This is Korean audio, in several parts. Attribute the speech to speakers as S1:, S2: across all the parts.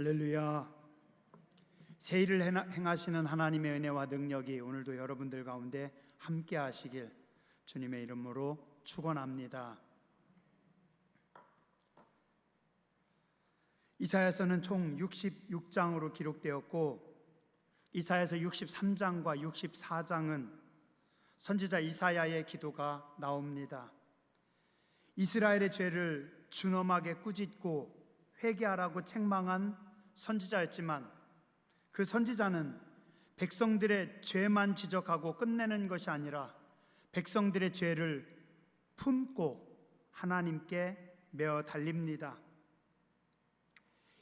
S1: 할렐루야. 새 일을 행하시는 하나님의 은혜와 능력이 오늘도 여러분들 가운데 함께 하시길 주님의 이름으로 축원합니다. 이사야서는 총 66장으로 기록되었고, 이사야서 63장과 64장은 선지자 이사야의 기도가 나옵니다. 이스라엘의 죄를 준엄하게 꾸짖고 회개하라고 책망한 선지자였지만, 그 선지자는 백성들의 죄만 지적하고 끝내는 것이 아니라 백성들의 죄를 품고 하나님께 메어 달립니다.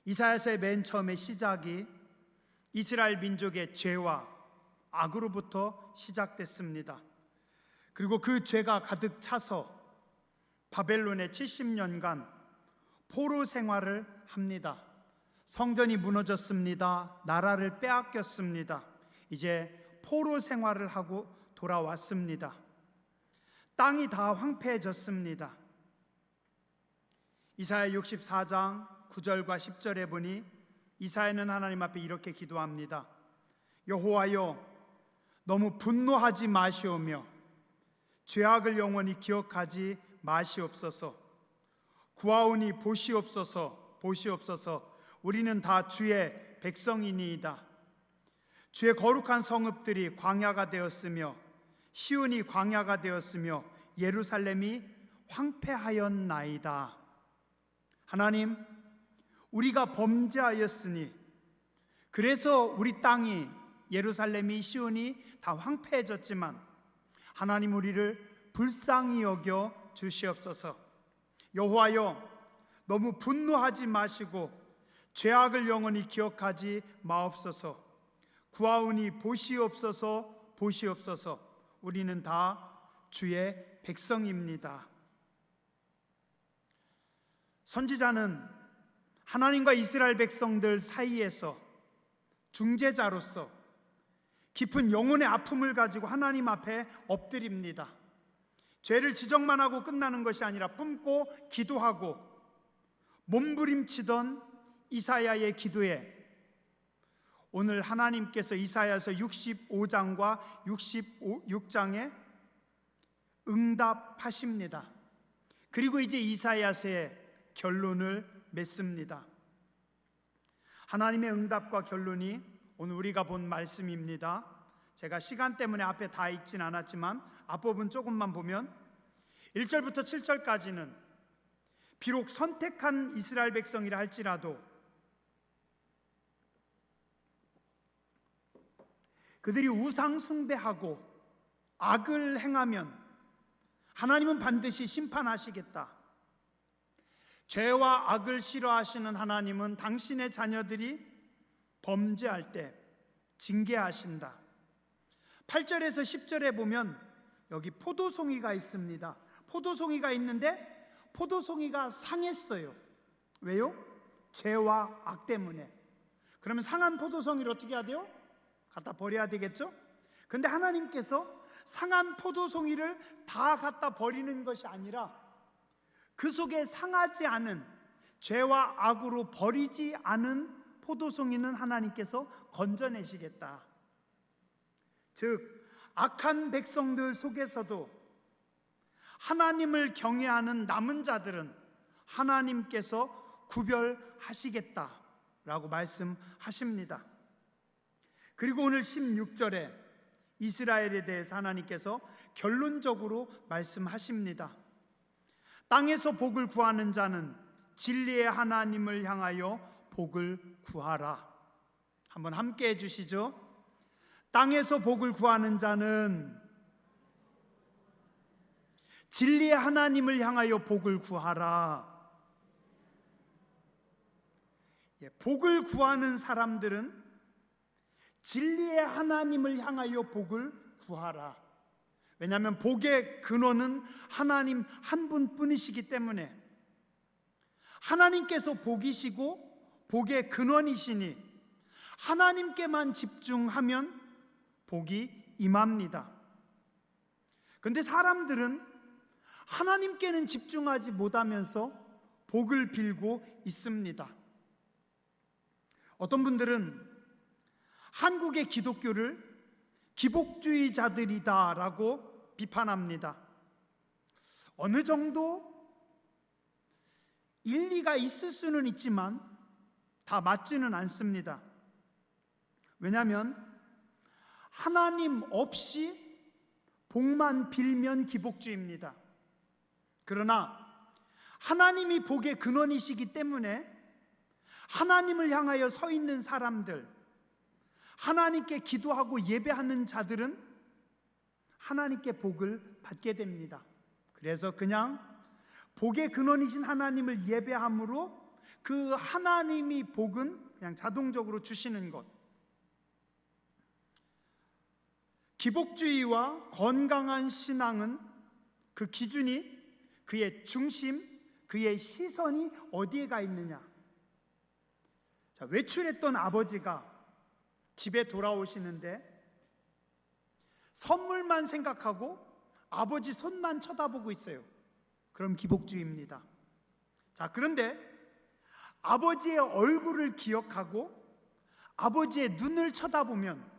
S1: 이사야서의 맨 처음의 시작이 이스라엘 민족의 죄와 악으로부터 시작됐습니다. 그리고 그 죄가 가득 차서 바벨론의 70년간 포로 생활을 합니다. 성전이 무너졌습니다. 나라를 빼앗겼습니다. 이제 포로 생활을 하고 돌아왔습니다. 땅이 다 황폐해졌습니다. 이사야 64장 9절과 10절에 보니 이사야는 하나님 앞에 이렇게 기도합니다. 여호와여, 너무 분노하지 마시오며 죄악을 영원히 기억하지 마시옵소서. 구하오니 보시옵소서, 보시옵소서. 우리는 다 주의 백성이니이다. 주의 거룩한 성읍들이 광야가 되었으며 시온이 광야가 되었으며 예루살렘이 황폐하였나이다. 하나님, 우리가 범죄하였으니 그래서 우리 땅이, 예루살렘이, 시온이 다 황폐해졌지만 하나님, 우리를 불쌍히 여겨 주시옵소서. 여호와여, 너무 분노하지 마시고 죄악을 영원히 기억하지 마옵소서. 구하오니 보시옵소서, 보시옵소서. 우리는 다 주의 백성입니다. 선지자는 하나님과 이스라엘 백성들 사이에서 중재자로서 깊은 영혼의 아픔을 가지고 하나님 앞에 엎드립니다. 죄를 지적만 하고 끝나는 것이 아니라 품고 기도하고 몸부림치던 이사야의 기도에 오늘 하나님께서 이사야서 65장과 66장에 응답하십니다. 그리고 이제 이사야서의 결론을 맺습니다. 하나님의 응답과 결론이 오늘 우리가 본 말씀입니다. 제가 시간 때문에 앞에 다 읽진 않았지만 앞부분 조금만 보면 1절부터 7절까지는 비록 선택한 이스라엘 백성이라 할지라도 그들이 우상 숭배하고 악을 행하면 하나님은 반드시 심판하시겠다. 죄와 악을 싫어하시는 하나님은 당신의 자녀들이 범죄할 때 징계하신다. 8절에서 10절에 보면 여기 포도송이가 있습니다. 포도송이가 있는데 포도송이가 상했어요. 왜요? 죄와 악 때문에. 그러면 상한 포도송이를 어떻게 해야 돼요? 갖다 버려야 되겠죠? 근데 하나님께서 상한 포도송이를 다 갖다 버리는 것이 아니라 그 속에 상하지 않은, 죄와 악으로 버리지 않은 포도송이는 하나님께서 건져내시겠다. 즉 악한 백성들 속에서도 하나님을 경외하는 남은 자들은 하나님께서 구별하시겠다라고 말씀하십니다. 그리고 오늘 16절에 이스라엘에 대해서 하나님께서 결론적으로 말씀하십니다. 땅에서 복을 구하는 자는 진리의 하나님을 향하여 복을 구하라. 한번 함께 해주시죠. 땅에서 복을 구하는 자는 진리의 하나님을 향하여 복을 구하라. 복을 구하는 사람들은 진리의 하나님을 향하여 복을 구하라. 왜냐하면 복의 근원은 하나님 한 분뿐이시기 때문에 하나님께서 복이시고 복의 근원이시니 하나님께만 집중하면 복이 임합니다. 그런데 사람들은 하나님께는 집중하지 못하면서 복을 빌고 있습니다. 어떤 분들은 한국의 기독교를 기복주의자들이다라고 비판합니다. 어느 정도 일리가 있을 수는 있지만 다 맞지는 않습니다. 왜냐하면 하나님 없이 복만 빌면 기복주의입니다. 그러나 하나님이 복의 근원이시기 때문에 하나님을 향하여 서 있는 사람들, 하나님께 기도하고 예배하는 자들은 하나님께 복을 받게 됩니다. 그래서 그냥 복의 근원이신 하나님을 예배함으로 그 하나님이 복은 그냥 자동적으로 주시는 것. 기복주의와 건강한 신앙은 그 기준이 그의 중심, 그의 시선이 어디에 가 있느냐. 자, 외출했던 아버지가 집에 돌아오시는데 선물만 생각하고 아버지 손만 쳐다보고 있어요. 그럼 기복주의입니다. 자, 그런데 아버지의 얼굴을 기억하고 아버지의 눈을 쳐다보면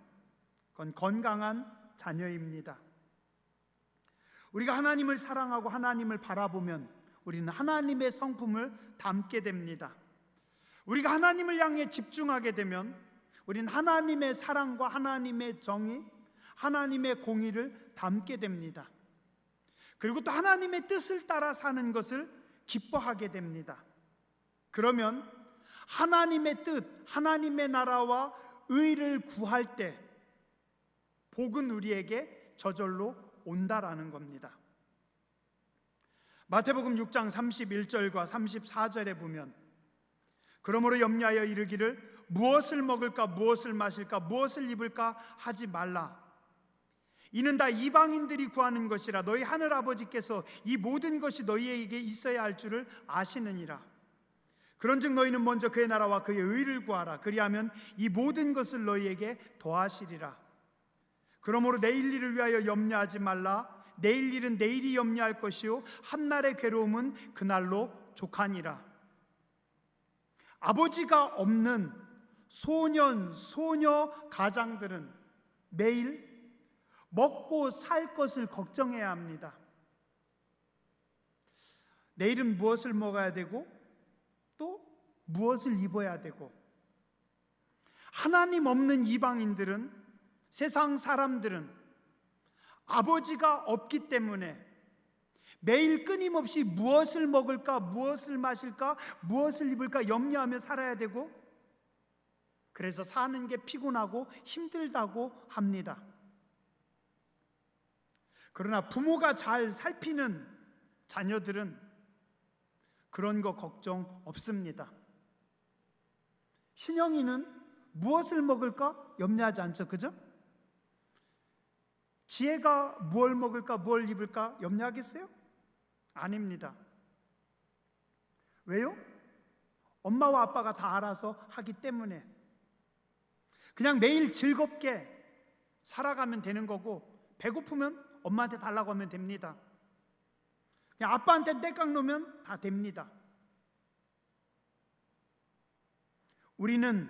S1: 그건 건강한 자녀입니다. 우리가 하나님을 사랑하고 하나님을 바라보면 우리는 하나님의 성품을 담게 됩니다. 우리가 하나님을 향해 집중하게 되면 우리는 하나님의 사랑과 하나님의 정의, 하나님의 공의를 담게 됩니다. 그리고 또 하나님의 뜻을 따라 사는 것을 기뻐하게 됩니다. 그러면 하나님의 뜻, 하나님의 나라와 의를 구할 때 복은 우리에게 저절로 온다라는 겁니다. 마태복음 6장 31절과 34절에 보면 그러므로 염려하여 이르기를 무엇을 먹을까 무엇을 마실까 무엇을 입을까 하지 말라. 이는 다 이방인들이 구하는 것이라 너희 하늘 아버지께서 이 모든 것이 너희에게 있어야 할 줄을 아시느니라. 그런즉 너희는 먼저 그의 나라와 그의 의를 구하라. 그리하면 이 모든 것을 너희에게 더하시리라. 그러므로 내일 일을 위하여 염려하지 말라. 내일 일은 내일이 염려할 것이요 한날의 괴로움은 그날로 족하니라. 아버지가 없는 소년, 소녀 가장들은 매일 먹고 살 것을 걱정해야 합니다. 내일은 무엇을 먹어야 되고 또 무엇을 입어야 되고, 하나님 없는 이방인들은, 세상 사람들은 아버지가 없기 때문에 매일 끊임없이 무엇을 먹을까, 무엇을 마실까, 무엇을 입을까 염려하며 살아야 되고, 그래서 사는 게 피곤하고 힘들다고 합니다. 그러나 부모가 잘 살피는 자녀들은 그런 거 걱정 없습니다. 신영이는 무엇을 먹을까 염려하지 않죠, 그죠? 지혜가 무엇을 먹을까, 무엇을 입을까 염려하겠어요? 아닙니다. 왜요? 엄마와 아빠가 다 알아서 하기 때문에 그냥 매일 즐겁게 살아가면 되는 거고, 배고프면 엄마한테 달라고 하면 됩니다. 그냥 아빠한테 떼깍 놓으면 다 됩니다. 우리는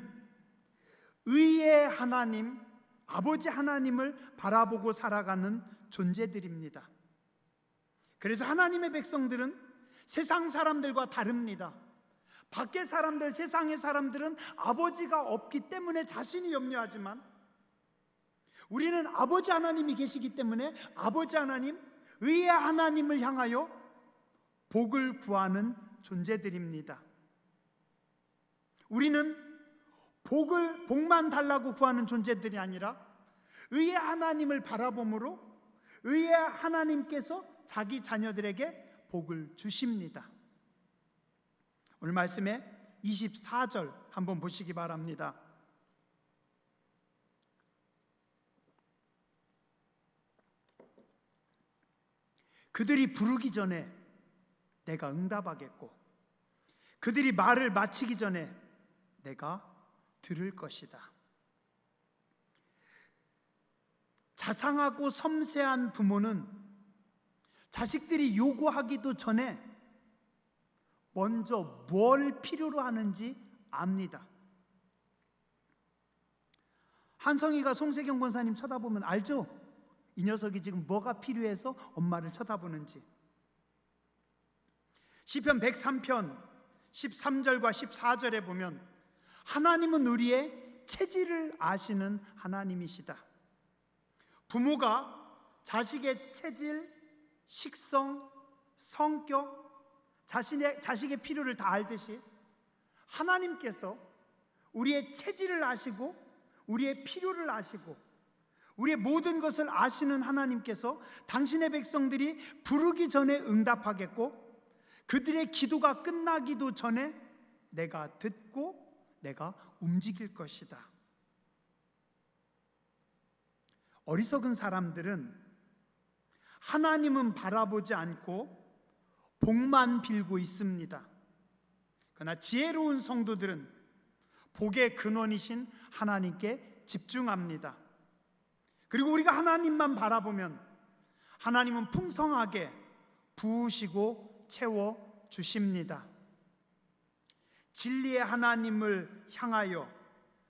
S1: 의의 하나님, 아버지 하나님을 바라보고 살아가는 존재들입니다. 그래서 하나님의 백성들은 세상 사람들과 다릅니다. 밖의 사람들, 세상의 사람들은 아버지가 없기 때문에 자신이 염려하지만 우리는 아버지 하나님이 계시기 때문에 아버지 하나님, 의의 하나님을 향하여 복을 구하는 존재들입니다. 우리는 복만 달라고 구하는 존재들이 아니라 의의 하나님을 바라봄으로 의의 하나님께서 자기 자녀들에게 복을 주십니다. 오늘 말씀에 24절 한번 보시기 바랍니다. 그들이 부르기 전에 내가 응답하겠고 그들이 말을 마치기 전에 내가 들을 것이다. 자상하고 섬세한 부모는 자식들이 요구하기도 전에 먼저 뭘 필요로 하는지 압니다. 한성이가 송세경 권사님 쳐다보면 알죠? 이 녀석이 지금 뭐가 필요해서 엄마를 쳐다보는지. 시편 103편 13절과 14절에 보면 하나님은 우리의 체질을 아시는 하나님이시다. 부모가 자식의 체질, 식성, 성격, 자식의 필요를 다 알듯이 하나님께서 우리의 체질을 아시고 우리의 필요를 아시고 우리의 모든 것을 아시는 하나님께서 당신의 백성들이 부르기 전에 응답하겠고 그들의 기도가 끝나기도 전에 내가 듣고 내가 움직일 것이다. 어리석은 사람들은 하나님은 바라보지 않고 복만 빌고 있습니다. 그러나 지혜로운 성도들은 복의 근원이신 하나님께 집중합니다. 그리고 우리가 하나님만 바라보면 하나님은 풍성하게 부으시고 채워 주십니다. 진리의 하나님을 향하여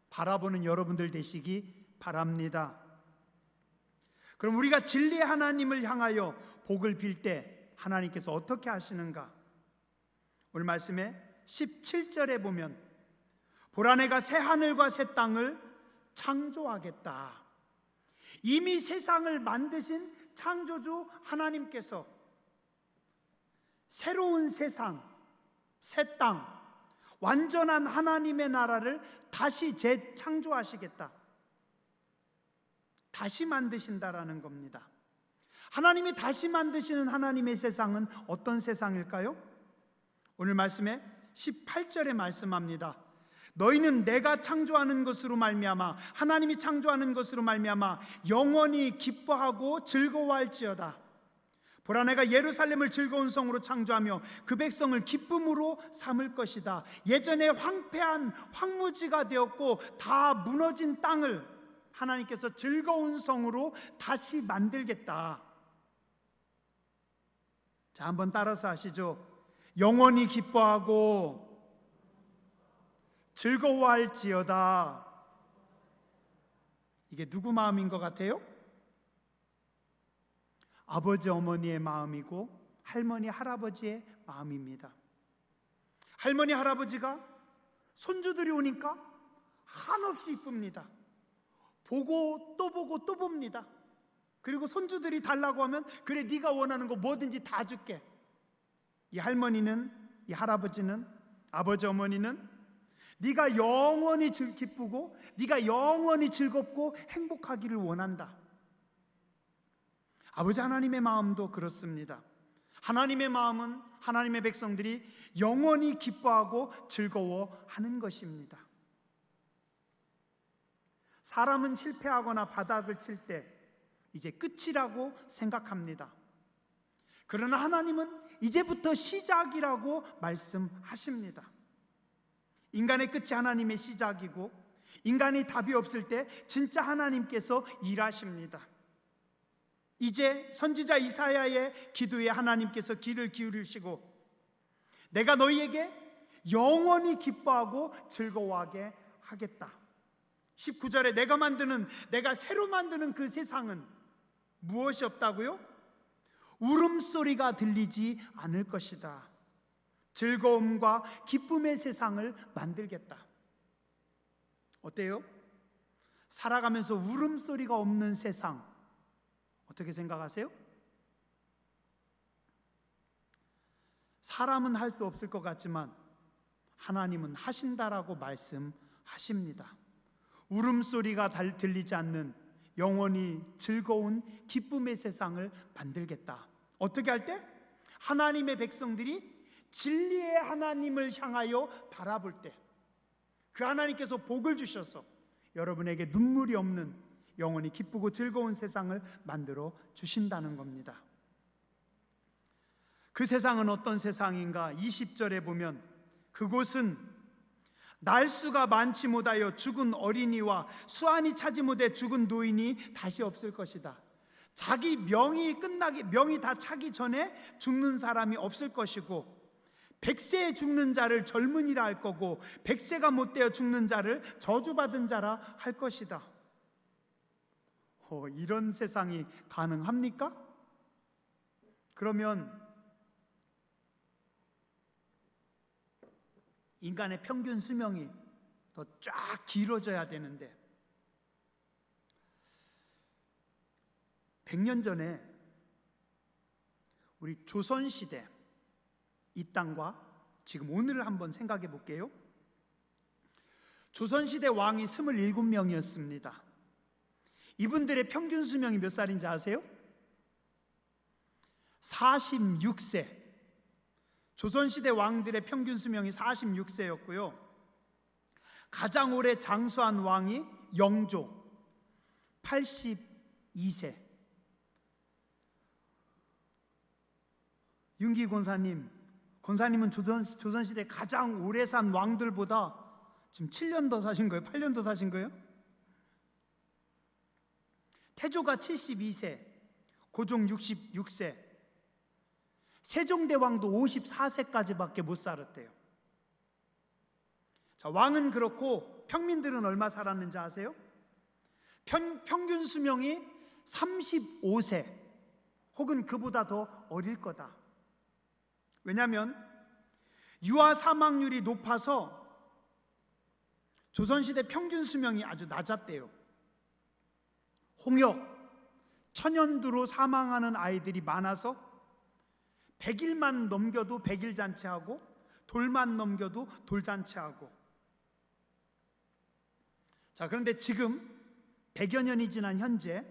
S1: 바라보는 여러분들 되시기 바랍니다. 그럼 우리가 진리의 하나님을 향하여 복을 빌 때 하나님께서 어떻게 하시는가? 오늘 말씀에 17절에 보면 보라 내가 새 하늘과 새 땅을 창조하겠다. 이미 세상을 만드신 창조주 하나님께서 새로운 세상, 새 땅, 완전한 하나님의 나라를 다시 재창조하시겠다. 다시 만드신다라는 겁니다. 하나님이 다시 만드시는 하나님의 세상은 어떤 세상일까요? 오늘 말씀에 18절에 말씀합니다. 너희는 내가 창조하는 것으로 말미암아 하나님이 창조하는 것으로 말미암아 영원히 기뻐하고 즐거워할지어다. 보라 내가 예루살렘을 즐거운 성으로 창조하며 그 백성을 기쁨으로 삼을 것이다. 예전에 황폐한 황무지가 되었고 다 무너진 땅을 하나님께서 즐거운 성으로 다시 만들겠다. 자, 한번 따라서 하시죠. 영원히 기뻐하고 즐거워할지어다. 이게 누구 마음인 것 같아요? 아버지 어머니의 마음이고 할머니 할아버지의 마음입니다. 할머니 할아버지가 손주들이 오니까 한없이 이쁩니다. 보고 또 봅니다. 그리고 손주들이 달라고 하면 그래 네가 원하는 거 뭐든지 다 줄게. 이 할머니는, 이 할아버지는, 아버지 어머니는 네가 영원히 기쁘고 네가 영원히 즐겁고 행복하기를 원한다. 아버지 하나님의 마음도 그렇습니다. 하나님의 마음은 하나님의 백성들이 영원히 기뻐하고 즐거워하는 것입니다. 사람은 실패하거나 바닥을 칠 때 이제 끝이라고 생각합니다. 그러나 하나님은 이제부터 시작이라고 말씀하십니다. 인간의 끝이 하나님의 시작이고 인간이 답이 없을 때 진짜 하나님께서 일하십니다. 이제 선지자 이사야의 기도에 하나님께서 귀를 기울이시고 내가 너희에게 영원히 기뻐하고 즐거워하게 하겠다. 19절에 내가 새로 만드는 그 세상은 무엇이 없다고요? 울음소리가 들리지 않을 것이다. 즐거움과 기쁨의 세상을 만들겠다. 어때요? 살아가면서 울음소리가 없는 세상 어떻게 생각하세요? 사람은 할 수 없을 것 같지만 하나님은 하신다라고 말씀하십니다. 울음소리가 들리지 않는 영원히 즐거운 기쁨의 세상을 만들겠다. 어떻게 할 때? 하나님의 백성들이 진리의 하나님을 향하여 바라볼 때 그 하나님께서 복을 주셔서 여러분에게 눈물이 없는 영원히 기쁘고 즐거운 세상을 만들어 주신다는 겁니다. 그 세상은 어떤 세상인가? 20절에 보면 그곳은 날수가 많지 못하여 죽은 어린이와 수완이 차지 못해 죽은 노인이 다시 없을 것이다. 자기 명이 다 차기 전에 죽는 사람이 없을 것이고 100세에 죽는 자를 젊은이라 할 거고 100세가 못 되어 죽는 자를 저주받은 자라 할 것이다. 이런 세상이 가능합니까? 그러면 인간의 평균 수명이 더 쫙 길어져야 되는데 100년 전에 우리 조선시대 이 땅과 지금 오늘을 한번 생각해 볼게요. 조선시대 왕이 27명이었습니다. 이분들의 평균 수명이 몇 살인지 아세요? 46세. 조선시대 왕들의 평균 수명이 46세였고요. 가장 오래 장수한 왕이 영조 82세. 윤기 권사님은 조선시대 가장 오래 산 왕들보다 지금 7년 더 사신 거예요? 8년 더 사신 거예요? 태조가 72세, 고종 66세, 세종대왕도 54세까지밖에 못 살았대요. 자, 왕은 그렇고 평민들은 얼마 살았는지 아세요? 평균 수명이 35세 혹은 그보다 더 어릴 거다. 왜냐하면 유아 사망률이 높아서 조선시대 평균 수명이 아주 낮았대요. 홍역, 천연두로 사망하는 아이들이 많아서 100일만 넘겨도 100일 잔치하고 돌만 넘겨도 돌잔치하고. 자, 그런데 지금 100여 년이 지난 현재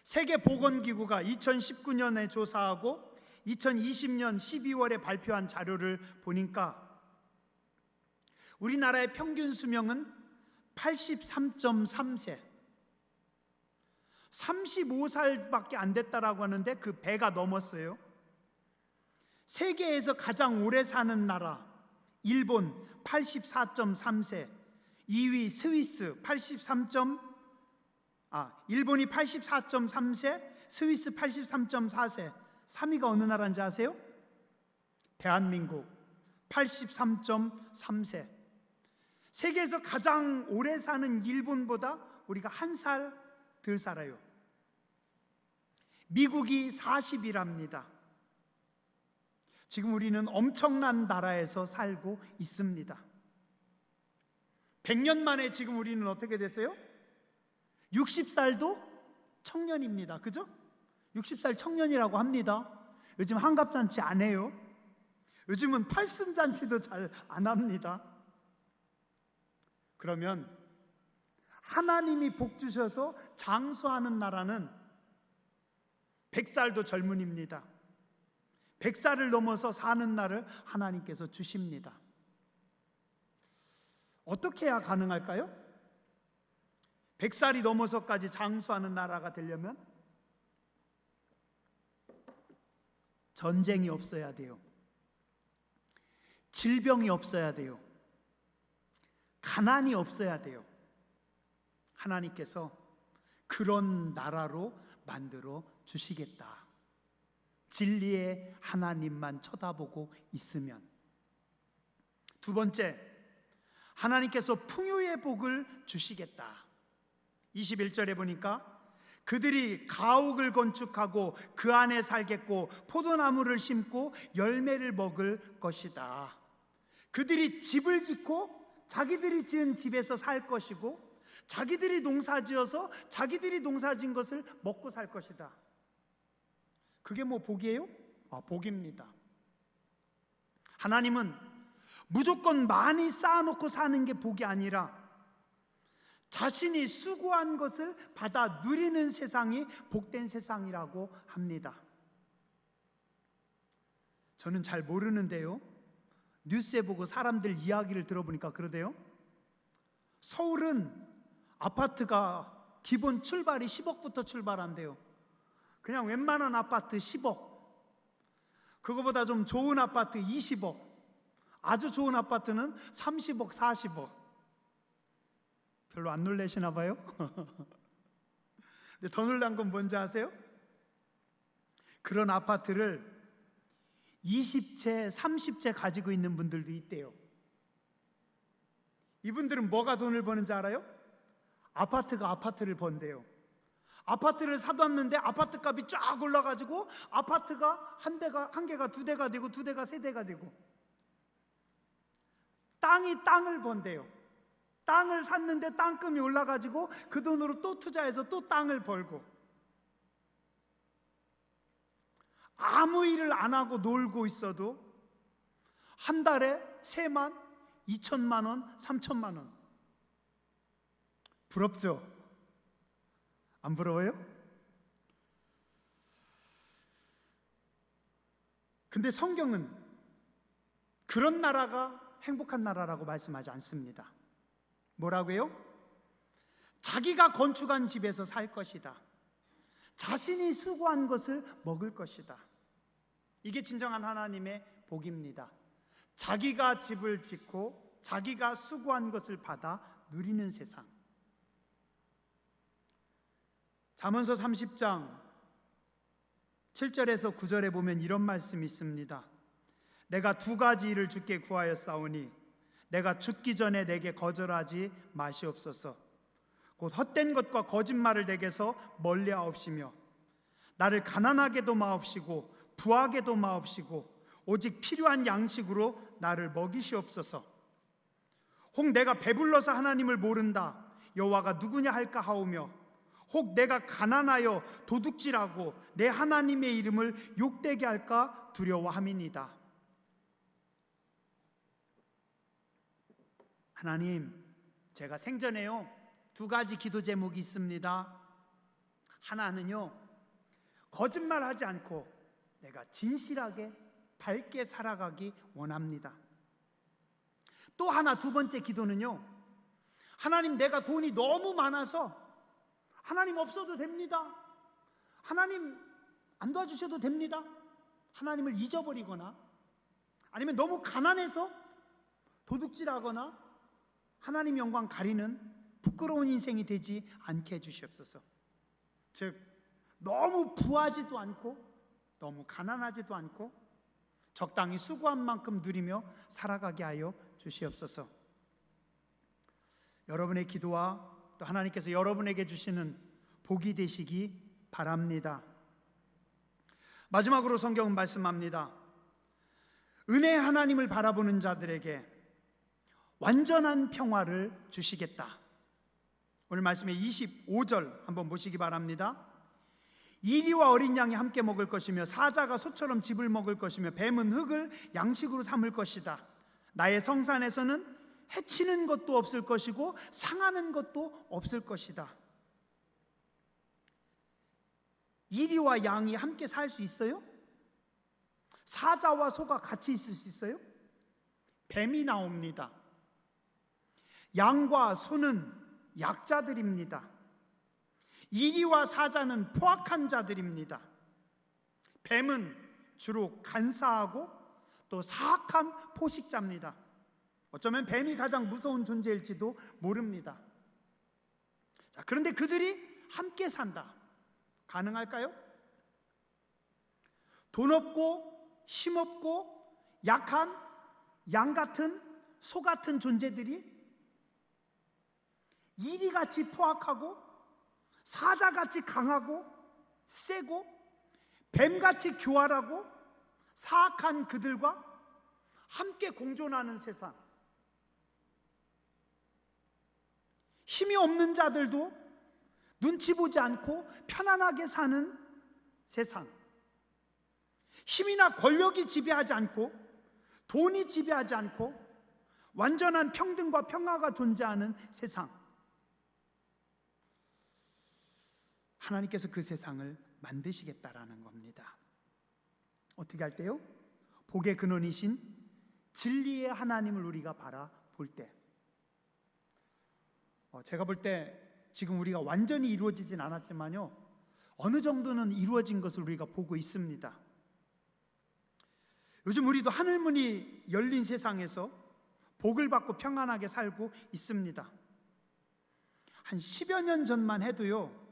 S1: 세계보건기구가 2019년에 조사하고 2020년 12월에 발표한 자료를 보니까 우리나라의 평균 수명은 83.3세, 35살밖에 안 됐다라고 하는데 그 배가 넘었어요. 세계에서 가장 오래 사는 나라 일본 84.3세, 2위 스위스 일본이 84.3세, 스위스 83.4세, 3위가 어느 나라인지 아세요? 대한민국 83.3세. 세계에서 가장 오래 사는 일본보다 우리가 한 살 덜 살아요. 미국이 40이랍니다. 지금 우리는 엄청난 나라에서 살고 있습니다. 100년 만에 지금 우리는 어떻게 됐어요? 60살도 청년입니다. 그죠? 60살 청년이라고 합니다. 요즘 환갑잔치 안 해요. 요즘은 팔순잔치도 잘 안 합니다. 그러면 하나님이 복 주셔서 장수하는 나라는 100살도 젊은입니다. 100살을 넘어서 사는 날을 하나님께서 주십니다. 어떻게 해야 가능할까요? 100살이 넘어서까지 장수하는 나라가 되려면 전쟁이 없어야 돼요. 질병이 없어야 돼요. 가난이 없어야 돼요. 하나님께서 그런 나라로 만들어 주시겠다. 진리의 하나님만 쳐다보고 있으면. 두 번째, 하나님께서 풍요의 복을 주시겠다. 21절에 보니까 그들이 가옥을 건축하고 그 안에 살겠고 포도나무를 심고 열매를 먹을 것이다. 그들이 집을 짓고 자기들이 지은 집에서 살 것이고 자기들이 농사지어서 자기들이 농사진 것을 먹고 살 것이다. 그게 뭐 복이에요? 복입니다. 하나님은 무조건 많이 쌓아놓고 사는 게 복이 아니라 자신이 수고한 것을 받아 누리는 세상이 복된 세상이라고 합니다. 저는 잘 모르는데요, 뉴스에 보고 사람들 이야기를 들어보니까 그러대요. 서울은 아파트가 기본 출발이 10억부터 출발한대요. 그냥 웬만한 아파트 10억, 그거보다 좀 좋은 아파트 20억, 아주 좋은 아파트는 30억, 40억. 별로 안 놀라시나 봐요. 근데 더 놀란 건 뭔지 아세요? 그런 아파트를 20채, 30채 가지고 있는 분들도 있대요. 이분들은 뭐가 돈을 버는지 알아요? 아파트가 아파트를 번대요. 아파트를 사뒀는데 아파트 값이 쫙 올라가지고 아파트가 한 개가 두 대가 되고 두 대가 세 대가 되고, 땅이 땅을 번대요. 땅을 샀는데 땅금이 올라가지고 그 돈으로 또 투자해서 또 땅을 벌고, 아무 일을 안 하고 놀고 있어도 한 달에 3만, 2천만 원, 3천만 원. 부럽죠? 안 부러워요? 근데 성경은 그런 나라가 행복한 나라라고 말씀하지 않습니다. 뭐라고요? 자기가 건축한 집에서 살 것이다. 자신이 수고한 것을 먹을 것이다. 이게 진정한 하나님의 복입니다. 자기가 집을 짓고 자기가 수고한 것을 받아 누리는 세상. 잠언서 30장 7절에서 9절에 보면 이런 말씀이 있습니다. 내가 2가지 일을 주께 구하였사오니 내가 죽기 전에 내게 거절하지 마시옵소서. 곧 헛된 것과 거짓말을 내게서 멀리하옵시며 나를 가난하게도 마옵시고 부하게도 마옵시고 오직 필요한 양식으로 나를 먹이시옵소서. 혹 내가 배불러서 하나님을 모른다 여호와가 누구냐 할까 하오며 혹 내가 가난하여 도둑질하고 내 하나님의 이름을 욕되게 할까 두려워함이니이다. 하나님, 제가 생전에요 2가지 기도 제목이 있습니다. 하나는요, 거짓말하지 않고 내가 진실하게 밝게 살아가기 원합니다. 또 하나, 2번째 기도는요, 하나님, 내가 돈이 너무 많아서 하나님 없어도 됩니다. 하나님 안 도와주셔도 됩니다. 하나님을 잊어버리거나 아니면 너무 가난해서 도둑질하거나 하나님 영광 가리는 부끄러운 인생이 되지 않게 해주시옵소서. 즉 너무 부하지도 않고 너무 가난하지도 않고 적당히 수고한 만큼 누리며 살아가게 하여 주시옵소서. 여러분의 기도와 또 하나님께서 여러분에게 주시는 복이 되시기 바랍니다. 마지막으로 성경은 말씀합니다. 은혜의 하나님을 바라보는 자들에게 완전한 평화를 주시겠다. 오늘 말씀의 25절 한번 보시기 바랍니다. 이리와 어린 양이 함께 먹을 것이며 사자가 소처럼 짚을 먹을 것이며 뱀은 흙을 양식으로 삼을 것이다. 나의 성산에서는 해치는 것도 없을 것이고 상하는 것도 없을 것이다. 이리와 양이 함께 살 수 있어요? 사자와 소가 같이 있을 수 있어요? 뱀이 나옵니다. 양과 소는 약자들입니다. 이리와 사자는 포악한 자들입니다. 뱀은 주로 간사하고 또 사악한 포식자입니다. 어쩌면 뱀이 가장 무서운 존재일지도 모릅니다. 자, 그런데 그들이 함께 산다. 가능할까요? 돈 없고 힘 없고 약한 양 같은 소 같은 존재들이 이리같이 포악하고 사자같이 강하고 세고 뱀같이 교활하고 사악한 그들과 함께 공존하는 세상. 힘이 없는 자들도 눈치 보지 않고 편안하게 사는 세상. 힘이나 권력이 지배하지 않고 돈이 지배하지 않고 완전한 평등과 평화가 존재하는 세상. 하나님께서 그 세상을 만드시겠다라는 겁니다. 어떻게 할 때요? 복의 근원이신 진리의 하나님을 우리가 바라볼 때. 제가 볼 때 지금 우리가 완전히 이루어지진 않았지만요, 어느 정도는 이루어진 것을 우리가 보고 있습니다. 요즘 우리도 하늘문이 열린 세상에서 복을 받고 평안하게 살고 있습니다. 한 10여 년 전만 해도요,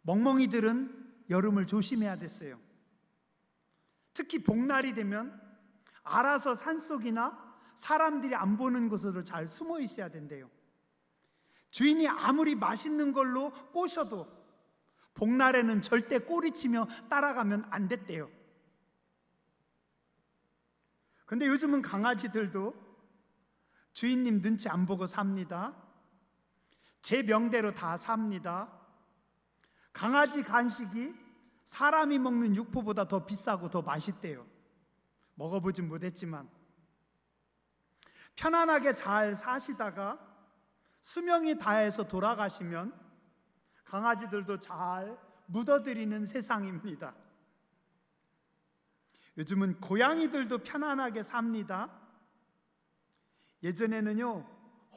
S1: 멍멍이들은 여름을 조심해야 됐어요. 특히 복날이 되면 알아서 산속이나 사람들이 안 보는 곳으로 잘 숨어 있어야 된대요. 주인이 아무리 맛있는 걸로 꼬셔도 복날에는 절대 꼬리치며 따라가면 안 됐대요. 근데 요즘은 강아지들도 주인님 눈치 안 보고 삽니다. 제 명대로 다 삽니다. 강아지 간식이 사람이 먹는 육포보다 더 비싸고 더 맛있대요. 먹어보진 못했지만. 편안하게 잘 사시다가 수명이 다해서 돌아가시면 강아지들도 잘 묻어드리는 세상입니다. 요즘은 고양이들도 편안하게 삽니다. 예전에는요,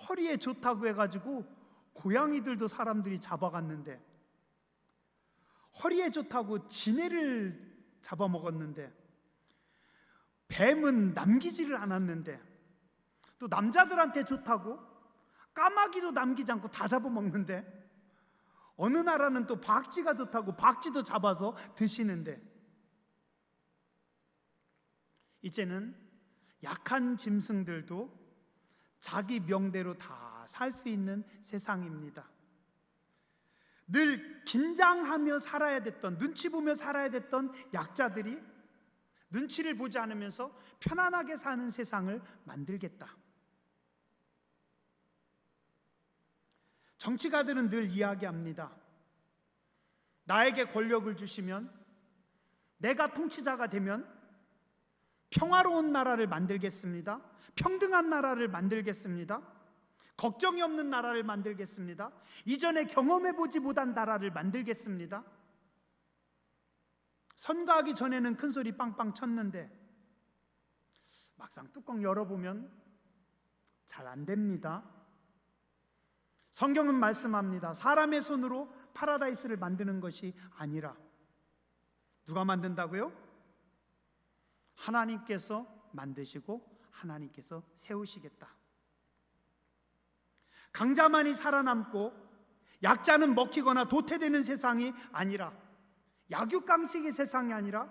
S1: 허리에 좋다고 해가지고 고양이들도 사람들이 잡아갔는데, 허리에 좋다고 지네를 잡아먹었는데, 뱀은 남기지를 않았는데, 또 남자들한테 좋다고 까마귀도 남기지 않고 다 잡아먹는데, 어느 나라는 또 박쥐가 좋다고 박쥐도 잡아서 드시는데, 이제는 약한 짐승들도 자기 명대로 다 살 수 있는 세상입니다. 늘 긴장하며 살아야 됐던, 눈치 보며 살아야 됐던 약자들이 눈치를 보지 않으면서 편안하게 사는 세상을 만들겠다. 정치가들은 늘 이야기합니다. 나에게 권력을 주시면, 내가 통치자가 되면 평화로운 나라를 만들겠습니다. 평등한 나라를 만들겠습니다. 걱정이 없는 나라를 만들겠습니다. 이전에 경험해보지 못한 나라를 만들겠습니다. 선거하기 전에는 큰 소리 빵빵 쳤는데 막상 뚜껑 열어보면 잘 안 됩니다. 성경은 말씀합니다. 사람의 손으로 파라다이스를 만드는 것이 아니라 누가 만든다고요? 하나님께서 만드시고 하나님께서 세우시겠다. 강자만이 살아남고 약자는 먹히거나 도태되는 세상이 아니라, 약육강식의 세상이 아니라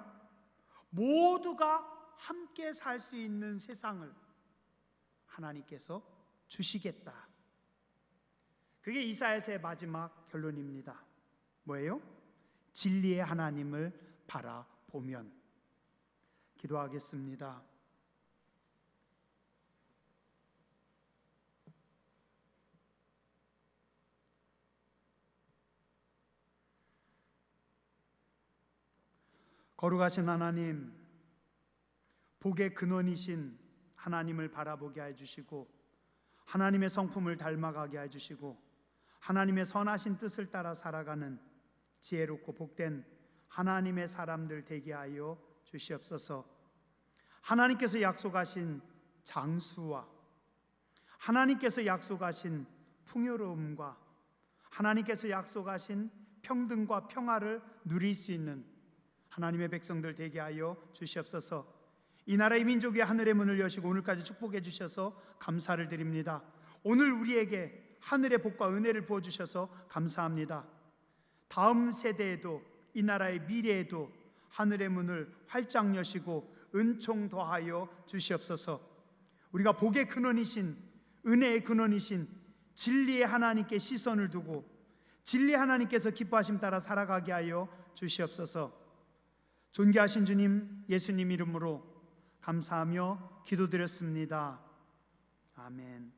S1: 모두가 함께 살 수 있는 세상을 하나님께서 주시겠다. 그게 이사야서의 마지막 결론입니다. 뭐예요? 진리의 하나님을 바라보면. 기도하겠습니다. 거룩하신 하나님, 복의 근원이신 하나님을 바라보게 해주시고 하나님의 성품을 닮아가게 해주시고 하나님의 선하신 뜻을 따라 살아가는 지혜롭고 복된 하나님의 사람들 되게 하여 주시옵소서. 하나님께서 약속하신 장수와 하나님께서 약속하신 풍요로움과 하나님께서 약속하신 평등과 평화를 누릴 수 있는 하나님의 백성들 되게 하여 주시옵소서. 이 나라의 민족의 하늘의 문을 여시고 오늘까지 축복해 주셔서 감사를 드립니다. 오늘 우리에게 하늘의 복과 은혜를 부어주셔서 감사합니다. 다음 세대에도 이 나라의 미래에도 하늘의 문을 활짝 여시고 은총 더하여 주시옵소서. 우리가 복의 근원이신, 은혜의 근원이신 진리의 하나님께 시선을 두고 진리의 하나님께서 기뻐하심 따라 살아가게 하여 주시옵소서. 존귀하신 주님, 예수님 이름으로 감사하며 기도드렸습니다. 아멘.